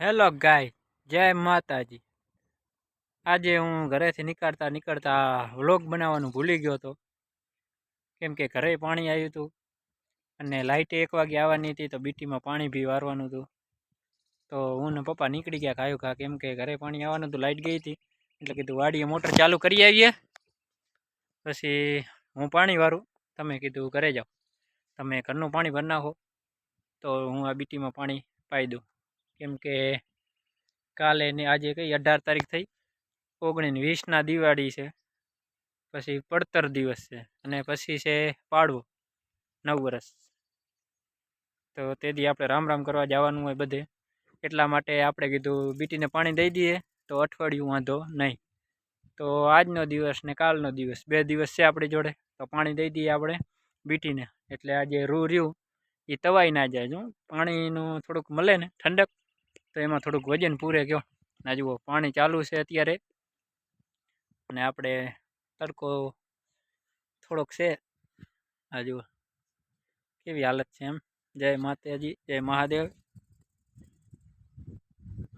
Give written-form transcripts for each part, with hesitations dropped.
Hello ગાય, જય માતાજી। આજે હું ઘરેથી નીકળતા વ્લોગ બનાવવાનું ભૂલી ગયો હતો, કેમ કે ઘરે પાણી આવ્યું હતું અને લાઇટ 1 વાગે આવવાની હતી, તો બીટીમાં પાણી બી વારવાનું હતું। તો હું ને પપ્પા નીકળી ગયા ખાયું ખા, કેમ કે ઘરે પાણી આવવાનું હતું, લાઇટ ગઈ હતી એટલે કીધું વાડીએ મોટર ચાલુ કરી આવીએ, પછી હું પાણી વારું, તમે કીધું ઘરે જાઓ, તમે ઘરનું પાણી ભરી નાખો તો હું આ બીટીમાં પાણી પાઈ દઉં, કેમ કે કાલે ને આજે કઈ 18 તારીખ થઈ, 19-20 દિવાળી છે, પછી પડતર દિવસ છે અને પછી છે પાડવો, 9 વર્ષ। તો તેથી આપણે રામ રામ કરવા જવાનું હોય બધે, એટલા માટે આપણે કીધું બીટીને પાણી દઈ દઈએ તો અઠવાડિયું વાંધો નહીં। તો આજનો દિવસ ને કાલનો દિવસ 2 દિવસ છે આપણી જોડે, તો પાણી દઈ દઈએ આપણે બીટીને, એટલે આજે રૂ રહ્યું એ તવાઈ ના જાય। જો પાણીનું થોડુંક મળે ને ઠંડક, તો એમાં થોડુંક વજન પૂરે ગયો। આ જુઓ પાણી ચાલુ છે અત્યારે, અને આપણે તડકો થોડોક છે। આ જુઓ કેવી હાલત છે એમ। જય માતાજી, જય મહાદેવ।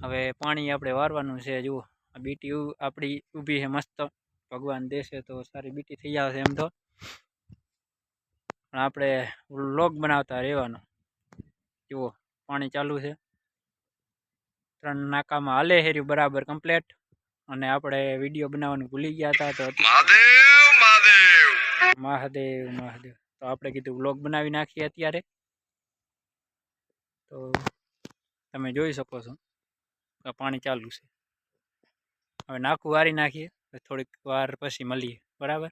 હવે પાણી આપણે વારવાનું છે। જુઓ આ બીટી આપણી ઊભી છે મસ્ત, ભગવાન દેશે તો સારી બીટી થઈ જશે એમ તો, પણ આપણે વ્લોગ બનાવતા રહેવાનો। જુઓ પાણી ચાલુ છે, 3 નાકામાં હાલે હેર્યું બરાબર કમ્પ્લેટ, અને આપણે વિડીયો બનાવવાનું ભૂલી ગયા હતા, તો મહાદેવ મહાદેવ, તો આપણે કીધું વ્લોગ બનાવી નાખીએ અત્યારે। તો તમે જોઈ શકો છો કે પાણી ચાલુ છે, હવે નાખું વારી નાખીએ, થોડીક વાર પછી મળીએ, બરાબર।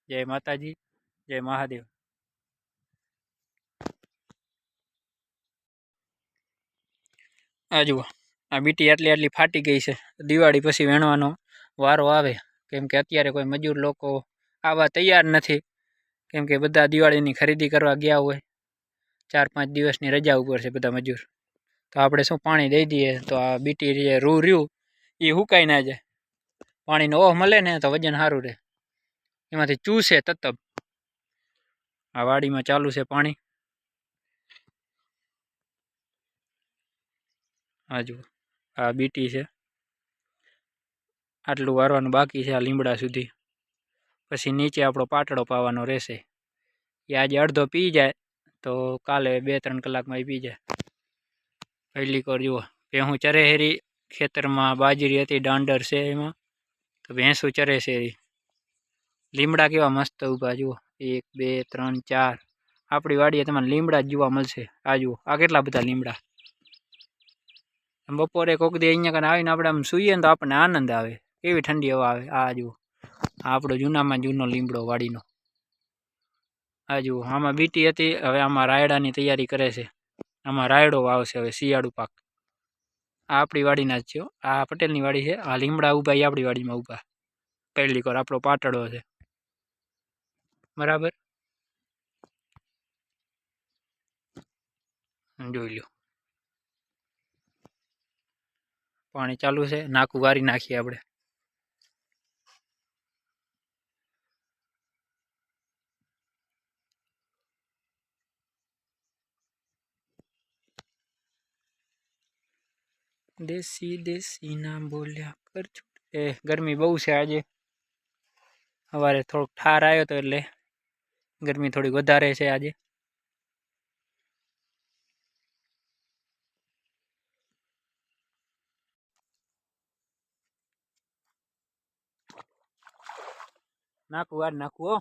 જય માતાજી, જય મહાદેવ। આ જુઓ આ બીટી આટલી ફાટી ગઈ છે, દિવાળી પછી વેણવાનો વારો આવે, કેમ કે અત્યારે કોઈ મજૂર લોકો આવવા તૈયાર નથી, કેમ કે બધા દિવાળીની ખરીદી કરવા ગયા હોય, 4-5 દિવસની રજા ઉપર છે બધા મજૂર। તો આપણે શું પાણી દઈ દઈએ તો આ બીટી રૂ રહ્યું એ હુકાઈ ના જાય, પાણીનો ઓહ મળે ને તો વજન સારું રહે, એમાંથી ચૂસે તતબ। આ વાડીમાં ચાલુ છે પાણી, આ જુઓ આ બીટી છે, આટલું વારવાનું બાકી છે આ લીમડા સુધી, પછી નીચે આપણો પાટડો પાવાનો રહેશે। એ આજે અડધો પી જાય તો કાલે 2-3 કલાકમાં એ પી જાય। પહેલી કોર જુઓ ભેહું ચરે હેરી, ખેતરમાં બાજરી હતી, દાંડર છે એમાં, તો ભેંસું ચરે છે। લીમડા કેવા મસ્ત ઊભા જુઓ, 1 2 3 4, આપણી વાડીએ તમને લીમડા જ જોવા મળશે। આ જુઓ આ કેટલા બધા લીમડા, બપોરે કોક દી અહીંયા કને આવીને આપણે આમ સૂઈએ ને તો આપણને આનંદ આવે, કેવી ઠંડી હવા આવે। આ જુઓ આપણો જૂનામાં જૂનો લીમડો વાડીનો। આ જુઓ આમાં બીટી હતી, હવે આમાં રાયડાની તૈયારી કરે છે, આમાં રાયડો વાવશે હવે શિયાળુ પાક। આ આપણી વાડીના જ છે, આ પટેલની વાડી છે, આ લીમડા ઊભા એ આપણી વાડીમાં ઊભા। પહેલી કોર આપણો પાટડો છે, બરાબર, જોઈ લો પાણી ચાલુ છે, નાકું વારી નાખીએ આપણે। દેશી દેશી ના બોલ્યા કર, એ ગરમી બહુ છે આજે, સવારે થોડોક ઠાર આવ્યો હતો એટલે ગરમી થોડી વધારે છે આજે। નાખું વાર નાખું હો,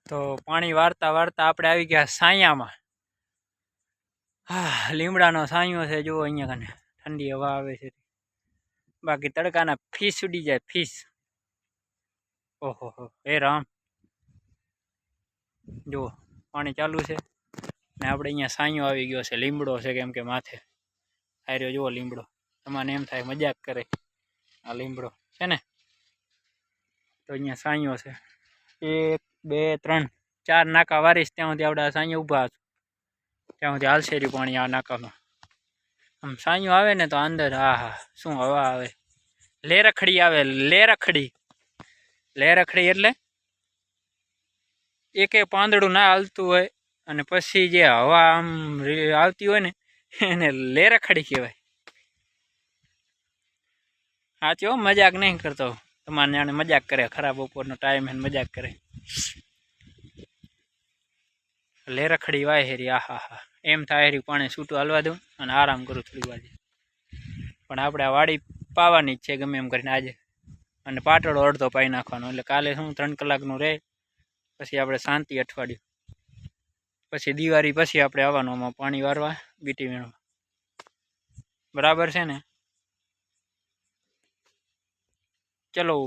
તો પાણી વારતા વારતા આપણે આવી ગયા સાયામાં। હા લીમડાનો સાયો છે, જુઓ અહીંયા કને ઠંડી હવા આવે છે, બાકી તડકાના ફીસ ઉડી જાય ફીસ. ઓહો હો હે રામ, જુઓ પાણી ચાલુ છે ને આપણે અહીંયા સાંયો આવી ગયો છે. લીમડો છે કેમ કે માથે આર્યો જુઓ લીમડો. તમારે એમ થાય મજાક કરે, આ લીમડો છે ને. તો અહીંયા સાંયો છે, 1 2 3 4 નાકા વારીશ ત્યાં સુધી આપણે સાંયો ઊભા હતા ત્યાં સુધી હાલશે રહ્યું પાણી આ નાકામાં. આમ સાંયો આવે ને તો અંદર હા હા શું હવા આવે. લેરખડી આવે, લેરખડી. લેરખડી એટલે એકે પાંદડું ના હાલતું હોય અને પછી જે હવા આમ આવતી હોય ને એને લેરખડી કહેવાય. સાચો મજાક નહીં કરતો. તમારે જાણે મજાક કરે, ખરાબ બપોરનો ટાઈમ એને મજાક કરે. લેરખડી વાય હેરી. આ હા હા એમ થાય હેરી પાણી છૂટું હાલવા દઉં અને આરામ કરું થોડી વાર. પણ આપણે આ વાડી પાવાની જ છે ગમે એમ કરીને આજે. અને પાટોળો અડધો પાઈ નાખવાનો એટલે કાલે શું 3 કલાકનું રહે. પછી આપણે શાંતિ અઠવાડિયું. પછી દિવાળી પછી આપણે આવવાનું આમાં પાણી વારવા, બીટી વીણવા. બરાબર છે ને? ચલો.